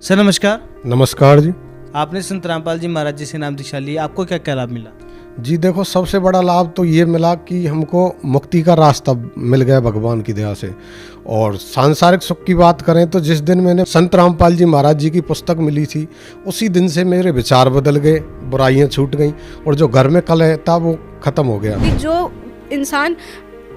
Sir नमस्कार। नमस्कार जी। आपने संत रामपाल जी महाराज जी से नाम दीक्षा ली, आपको क्या क्या लाभ मिला? जी देखो, सबसे बड़ा लाभ तो ये मिला कि हमको मुक्ति का रास्ता मिल गया भगवान की दया से। और सांसारिक सुख की बात करें तो जिस दिन मैंने संत रामपाल जी महाराज जी की पुस्तक मिली थी, उसी दिन से मेरे विचार बदल गए, बुराइयां छूट गईं और जो घर में कलह था वो खत्म हो गया। जो इंसान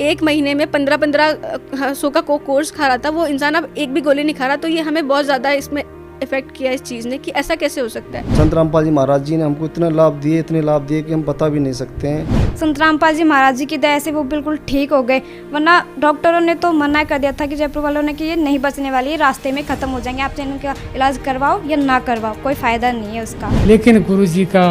एक महीने में 15 सौ का कोर्स खा रहा था, वो इंसान अब एक भी गोली नहीं खा रहा। तो ये हमें बहुत ज़्यादा इसमें इफेक्ट किया इस चीज़ ने कि ऐसा कैसे हो सकता है। संत रामपाल जी महाराज जी ने हमको इतने लाभ दिए कि हम बता भी नहीं सकते हैं। संत रामपाल जी महाराज जी की दया से वो बिल्कुल ठीक हो गए, वरना डॉक्टरों ने तो मना कर दिया था कि जयपुर वालों ने कि ये नहीं बचने वाली है, रास्ते में ख़त्म हो जाएंगे, आप इनका इलाज करवाओ या ना करवाओ, कोई फ़ायदा नहीं है उसका। लेकिन गुरु जी का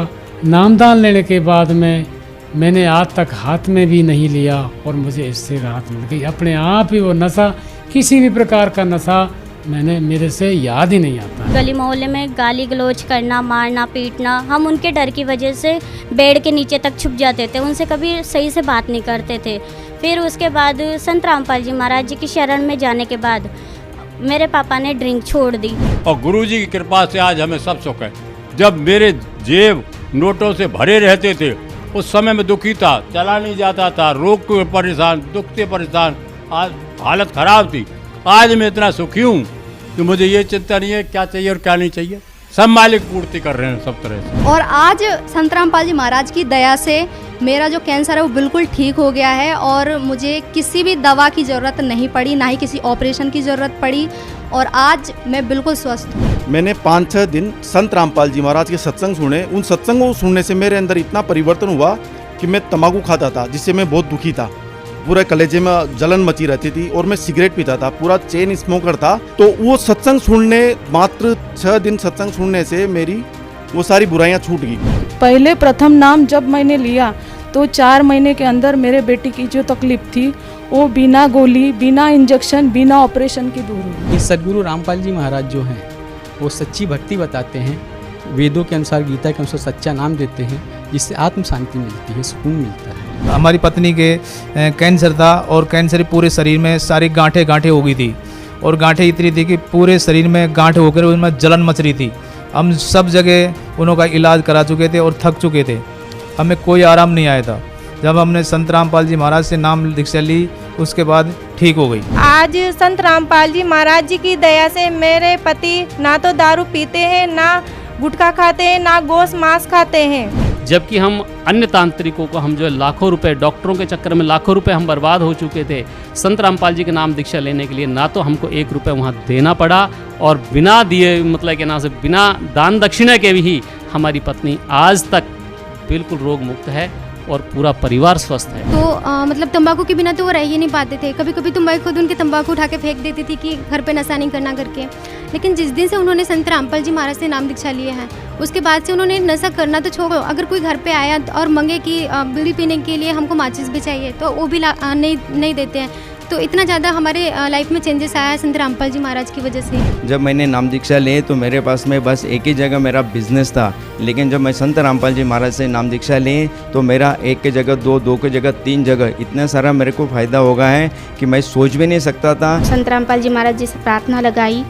नामदान लेने के बाद मैंने आज तक हाथ में भी नहीं लिया और मुझे इससे राहत मिल गई। अपने आप ही वो नशा, किसी भी प्रकार का नशा मेरे से याद ही नहीं आता। गली मोहल्ले में गाली गलौज करना, मारना पीटना, हम उनके डर की वजह से बेड के नीचे तक छुप जाते थे, उनसे कभी सही से बात नहीं करते थे। फिर उसके बाद संत रामपाल जी महाराज जी की शरण में जाने के बाद मेरे पापा ने ड्रिंक छोड़ दी और गुरु जी की कृपा से आज हमें सब सुख है। जब मेरे जेब नोटों से भरे रहते थे उस समय में दुखी था, चला नहीं जाता था, रोग के परेशान, दुख से परेशान, आज हालत खराब थी। आज मैं इतना सुखी हूँ कि मुझे ये चिंता नहीं है क्या चाहिए और क्या नहीं चाहिए, सब मालिक पूर्ति कर रहे हैं सब तरह से। और आज संत रामपाल जी महाराज की दया से मेरा जो कैंसर है वो बिल्कुल ठीक हो गया है और मुझे किसी भी दवा की ज़रूरत नहीं पड़ी, ना ही किसी ऑपरेशन की ज़रूरत पड़ी और आज मैं बिल्कुल स्वस्थ हूँ। मैंने 5-6 दिन संत रामपाल जी महाराज के सत्संग सुने। उन सत्संगों को सुनने से मेरे अंदर इतना परिवर्तन हुआ कि मैं तंबाकू खाता था, जिससे मैं बहुत दुखी था, पूरे कलेजे में जलन मची रहती थी और मैं सिगरेट पीता था, पूरा चेन स्मोकर था। तो वो सत्संग सुनने, मात्र 6 दिन सत्संग सुनने से मेरी वो सारी बुराइयां छूट गई। पहले प्रथम नाम जब मैंने लिया तो 4 महीने के अंदर मेरे बेटी की जो तकलीफ थी वो बिना गोली, बिना इंजेक्शन, बिना ऑपरेशन की दूर हुई। सदगुरु रामपाल जी महाराज जो हैं वो सच्ची भक्ति बताते हैं, वेदों के अनुसार, गीता के अनुसार सच्चा नाम देते हैं, जिससे आत्म शांति मिलती है, सुकून मिलता है। हमारी पत्नी के कैंसर था और कैंसर पूरे शरीर में सारी गांठें हो गई थी और गांठें इतनी थी कि पूरे शरीर में गांठ होकर उनमें जलन मच रही थी। हम सब जगह उनका इलाज करा चुके थे और थक चुके थे, हमें कोई आराम नहीं आया था। जब हमने संत रामपाल जी महाराज से नाम दीक्षा ली उसके बाद ठीक हो गई। आज संत रामपाल जी महाराज जी की दया से मेरे पति ना तो दारू पीते हैं, ना गुटखा खाते हैं, ना गोश्त मांस खाते हैं। जबकि हम अन्य तांत्रिकों को, हम जो लाखों रुपए, डॉक्टरों के चक्कर में लाखों रुपए हम बर्बाद हो चुके थे, संत रामपाल जी के नाम दीक्षा लेने के लिए ना तो हमको 1 रुपये वहाँ देना पड़ा और बिना दिए, मतलब के नाम से बिना दान दक्षिणा के भी हमारी पत्नी आज तक बिल्कुल रोग मुक्त है और पूरा परिवार स्वस्थ है। तो मतलब तंबाकू के बिना तो वो रह ही नहीं पाते थे। कभी कभी तो मैं खुद उनके तंबाकू उठा के फेंक देती थी कि घर पे नशा नहीं करना करके। लेकिन जिस दिन से उन्होंने संत रामपाल जी महाराज से नाम दीक्षा लिए हैं उसके बाद से उन्होंने नशा करना तो छोड़ो, अगर कोई घर पे आया और मांगे कि बीड़ी पीने के लिए हमको माचिस भी चाहिए तो वो भी नहीं देते हैं। तो इतना ज़्यादा हमारे लाइफ में चेंजेस आया है संत रामपाल जी महाराज की वजह से। जब मैंने नाम दीक्षा लिए तो मेरे पास में बस एक ही जगह मेरा बिजनेस था, लेकिन जब मैं संत रामपाल जी महाराज से नाम दीक्षा लिए तो मेरा 1 की जगह 2, 2 की जगह 3 जगह इतना सारा मेरे को फ़ायदा हो गया है कि मैं सोच भी नहीं सकता था। संत रामपाल जी महाराज जी से प्रार्थना लगाई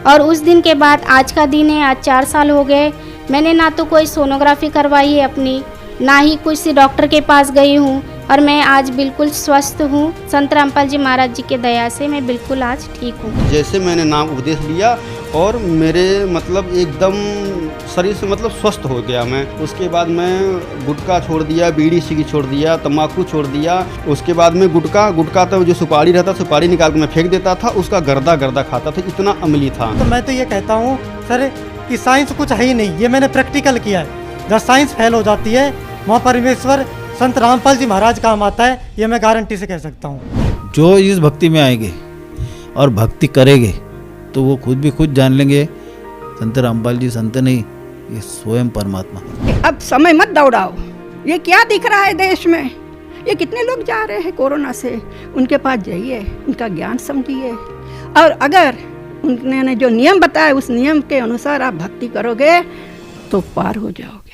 और उस दिन के बाद आज का दिन है, आज 4 साल हो गए। मैंने ना तो कोई सोनोग्राफी करवाई है अपनी, ना ही किसी डॉक्टर के पास गई हूँ और मैं आज बिल्कुल स्वस्थ हूँ। संत रामपाल जी महाराज जी के दया से मैं बिल्कुल आज ठीक हूँ। जैसे मैंने नाम उपदेश लिया और मेरे मतलब एकदम शरीर से मतलब स्वस्थ हो गया मैं। उसके बाद मैं गुटखा छोड़ दिया, बीड़ी सिगरेट छोड़ दिया, तम्बाकू छोड़ दिया। उसके बाद में गुटखा तो जो सुपारी रहता, सुपारी निकाल के मैं फेंक देता था, उसका गर्दा खाता था, इतना अमली था। तो मैं तो ये कहता हूँ सर कि साइंस कुछ है ही नहीं, ये मैंने प्रैक्टिकल किया है। जब साइंस फेल हो जाती है वहाँ परमेश्वर संत रामपाल जी महाराज काम आता है, ये मैं गारंटी से कह सकता हूँ। जो इस भक्ति में आएंगे और भक्ति करेंगे तो वो खुद जान लेंगे संत रामपाल जी संत नहीं, ये स्वयं परमात्मा। अब समय मत दौड़ाओ, ये क्या दिख रहा है देश में, ये कितने लोग जा रहे हैं कोरोना से, उनके पास जाइए, उनका ज्ञान समझिए और अगर उन्होंने जो नियम बताया उस नियम के अनुसार आप भक्ति करोगे तो पार हो जाओगे।